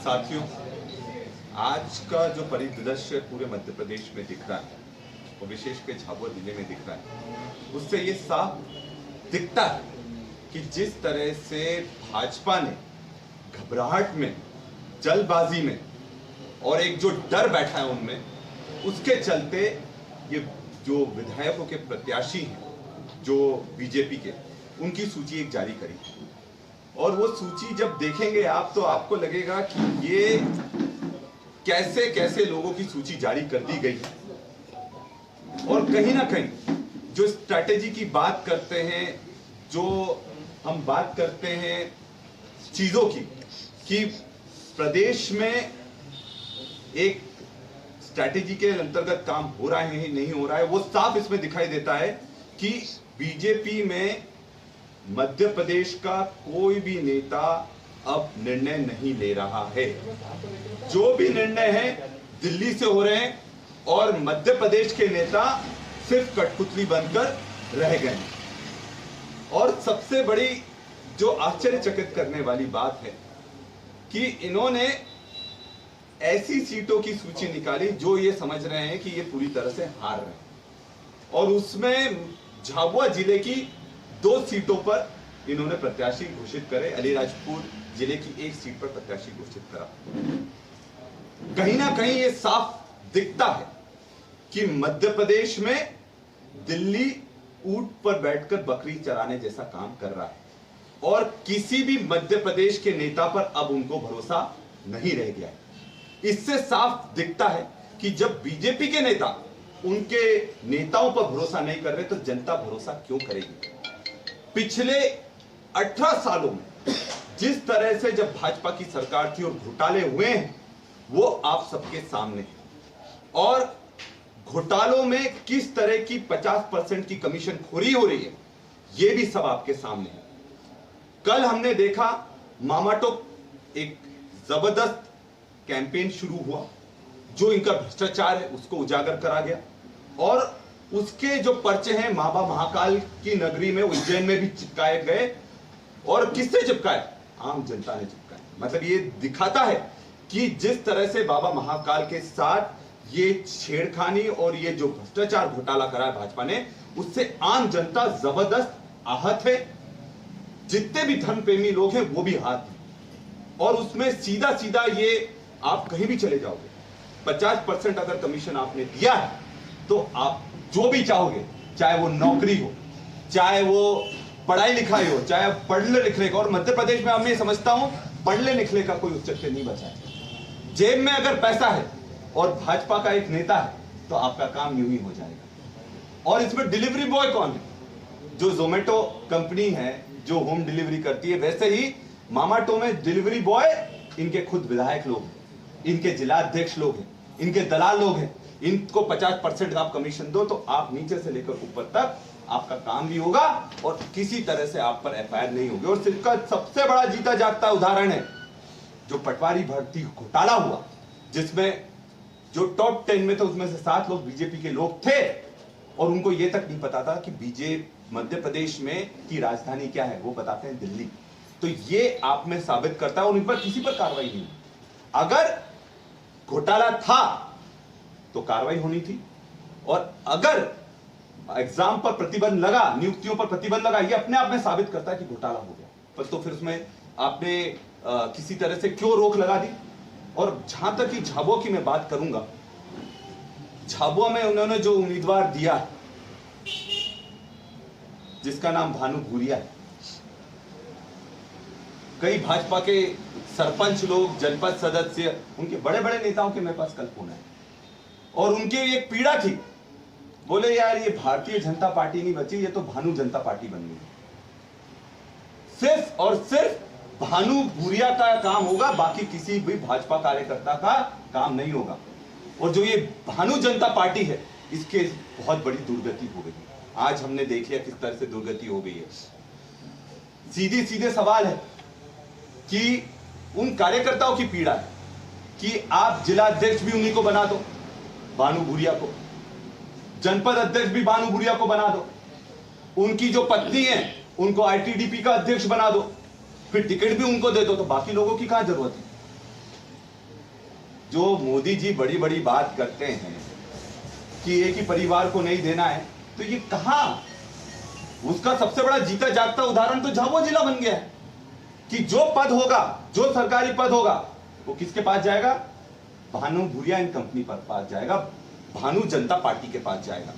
साथियों, आज का जो परिदृश्य पूरे मध्य प्रदेश में दिख रहा है और विशेषकर झाबुआ जिले में दिख रहा है, उससे ये साफ दिखता है कि जिस तरह से भाजपा ने घबराहट में, जल्दबाजी में और एक जो डर बैठा है उनमें, उसके चलते ये जो विधायकों के प्रत्याशी हैं जो बीजेपी के, उनकी सूची एक जारी करी और वो सूची जब देखेंगे आप तो आपको लगेगा कि ये कैसे कैसे लोगों की सूची जारी कर दी गई है। और कहीं ना कहीं जो स्ट्रैटेजी की बात करते हैं, जो हम बात करते हैं चीजों की कि प्रदेश में एक स्ट्रैटेजी के अंतर्गत काम हो रहा है नहीं हो रहा है, वो साफ इसमें दिखाई देता है कि बीजेपी में मध्य प्रदेश का कोई भी नेता अब निर्णय नहीं ले रहा है। जो भी निर्णय है दिल्ली से हो रहे हैं और मध्य प्रदेश के नेता सिर्फ कठपुतली बनकर रह गए। और सबसे बड़ी जो आश्चर्यचकित करने वाली बात है कि इन्होंने ऐसी सीटों की सूची निकाली जो ये समझ रहे हैं कि ये पूरी तरह से हार रहे हैं, और उसमें झाबुआ जिले की 2 सीटों पर इन्होंने प्रत्याशी घोषित करे। अलीराजपुर जिले की 1 सीट पर प्रत्याशी घोषित करा। कहीं ना कहीं ये साफ दिखता है कि मध्य प्रदेश में दिल्ली ऊंट पर बैठकर बकरी चराने जैसा काम कर रहा है और किसी भी मध्य प्रदेश के नेता पर अब उनको भरोसा नहीं रह गया है। इससे साफ दिखता है कि जब बीजेपी के नेता उनके नेताओं पर भरोसा नहीं कर रहे तो जनता भरोसा क्यों करेगी। पिछले 18 सालों में जिस तरह से जब भाजपा की सरकार थी और घोटाले हुए हैं वो आप सबके सामने है, और घोटालों में किस तरह की 50% की कमीशन खोरी हो रही है ये भी सब आपके सामने है। कल हमने देखा मामाटो एक जबरदस्त कैंपेन शुरू हुआ, जो इनका भ्रष्टाचार है उसको उजागर करा गया और उसके जो पर्चे हैं बाबा महाकाल की नगरी में उज्जैन में भी चिपकाए गए। और किससे चिपकाए? आम जनता ने चिपकाए। मतलब ये दिखाता है कि जिस तरह से बाबा महाकाल के साथ ये छेड़खानी और ये जो भ्रष्टाचार घोटाला करा है भाजपा ने, उससे आम जनता जबरदस्त आहत है। जितने भी धर्म प्रेमी लोग हैं वो भी आहत हैं। और उसमें सीधा सीधा ये आप कहीं भी चले जाओगे, 50% अगर कमीशन आपने दिया है तो आप जो भी चाहोगे, चाहे वो नौकरी हो, चाहे वो पढ़ाई लिखाई हो, चाहे पढ़ने लिखने का, और मध्य प्रदेश में मैं समझता हूं पढ़ने लिखने का कोई औचित्य नहीं बचा है। जेब में अगर पैसा है और भाजपा का एक नेता है तो आपका काम यूं ही हो जाएगा। और इसमें डिलीवरी बॉय कौन है? जो जोमेटो कंपनी है जो होम डिलीवरी करती है, वैसे ही मामाटो में डिलीवरी बॉय इनके खुद विधायक लोग हैं, इनके जिला अध्यक्ष लोग हैं, इनके दलाल लोग हैं। इनको 50% आप कमीशन दो तो आप नीचे से लेकर ऊपर तक आपका काम भी होगा और किसी तरह से आप पर एफआईआर नहीं होगी। और इसका सबसे बड़ा जीता जागता उदाहरण है जो पटवारी भर्ती घोटाला हुआ, जिसमें जो टॉप 10 में थे उसमें से 7 लोग बीजेपी के लोग थे और उनको यह तक नहीं पता था कि बीजेपी मध्य प्रदेश में की राजधानी क्या है, वो बताते हैं दिल्ली। तो ये आप में साबित करता है और इन पर किसी पर कार्रवाई नहीं। अगर घोटाला था तो कार्रवाई होनी थी, और अगर एग्जाम पर प्रतिबंध लगा, नियुक्तियों पर प्रतिबंध लगा, ये अपने आप में साबित करता है कि घोटाला हो गया। पर तो फिर उसमें आपने किसी तरह से क्यों रोक लगा दी। और जहां तक कि झाबुआ की मैं बात करूंगा, झाबुआ में उन्होंने जो उम्मीदवार दिया जिसका नाम भानु भूरिया है, कई भाजपा के सरपंच लोग, जनपद सदस्य, उनके बड़े बड़े नेताओं के मेरे पास कल फोन है और उनकी एक पीड़ा थी। बोले यार ये भारतीय जनता पार्टी नहीं बची, ये तो भानु जनता पार्टी बन गई। सिर्फ और सिर्फ भानु भूरिया का काम होगा, बाकी किसी भी भाजपा कार्यकर्ता का काम नहीं होगा। और जो ये भानु जनता पार्टी है इसके बहुत बड़ी दुर्गति हो गई। आज हमने देख लिया किस तरह से दुर्गति हो गई है। सीधे सवाल है कि उन कार्यकर्ताओं की पीड़ा है कि आप जिला अध्यक्ष भी उन्हीं को बना दो, भानु भूरिया को, जनपद अध्यक्ष भी भानु भूरिया को बना दो, उनकी जो पत्नी है उनको आईटीडीपी का अध्यक्ष बना दो, फिर टिकट भी उनको दे दो, तो बाकी लोगों की कहां जरूरत है। जो मोदी जी बड़ी बड़ी बात करते हैं कि एक ही परिवार को नहीं देना है, तो ये कहां, उसका सबसे बड़ा जीता जागता उदाहरण तो झाबुआ जिला बन गया है कि जो पद होगा, जो सरकारी पद होगा, वो किसके पास जाएगा? भानु भूरिया एंड कंपनी पर पास जाएगा, भानु जनता पार्टी के पास जाएगा।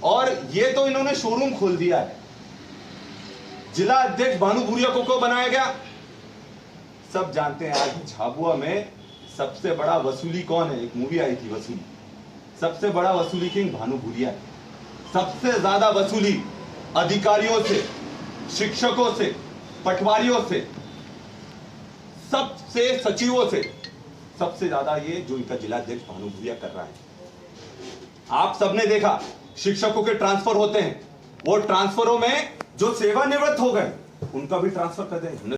और ये तो इन्होंने शोरूम खोल दिया है। जिला अध्यक्ष भानु भूरिया को क्यों बनाया गया? सब जानते हैं आज झाबुआ में सबसे बड़ा वसूली कौन है? एक मूवी आई थी वसूली, सबसे बड़ा वसूली किंग भानु भूरिया है। सबसे ज्यादा वसूली अधिकारियों से, शिक्षकों से, पटवारियों से, सबसे सचिवों से, सबसे ज्यादा ये जो इनका जिला अध्यक्ष भानु भूरिया कर रहा है। आप सबने देखा शिक्षकों के ट्रांसफर होते हैं, वो ट्रांसफरों में जो सेवानिवृत्त हो गए उनका भी ट्रांसफर कर दें।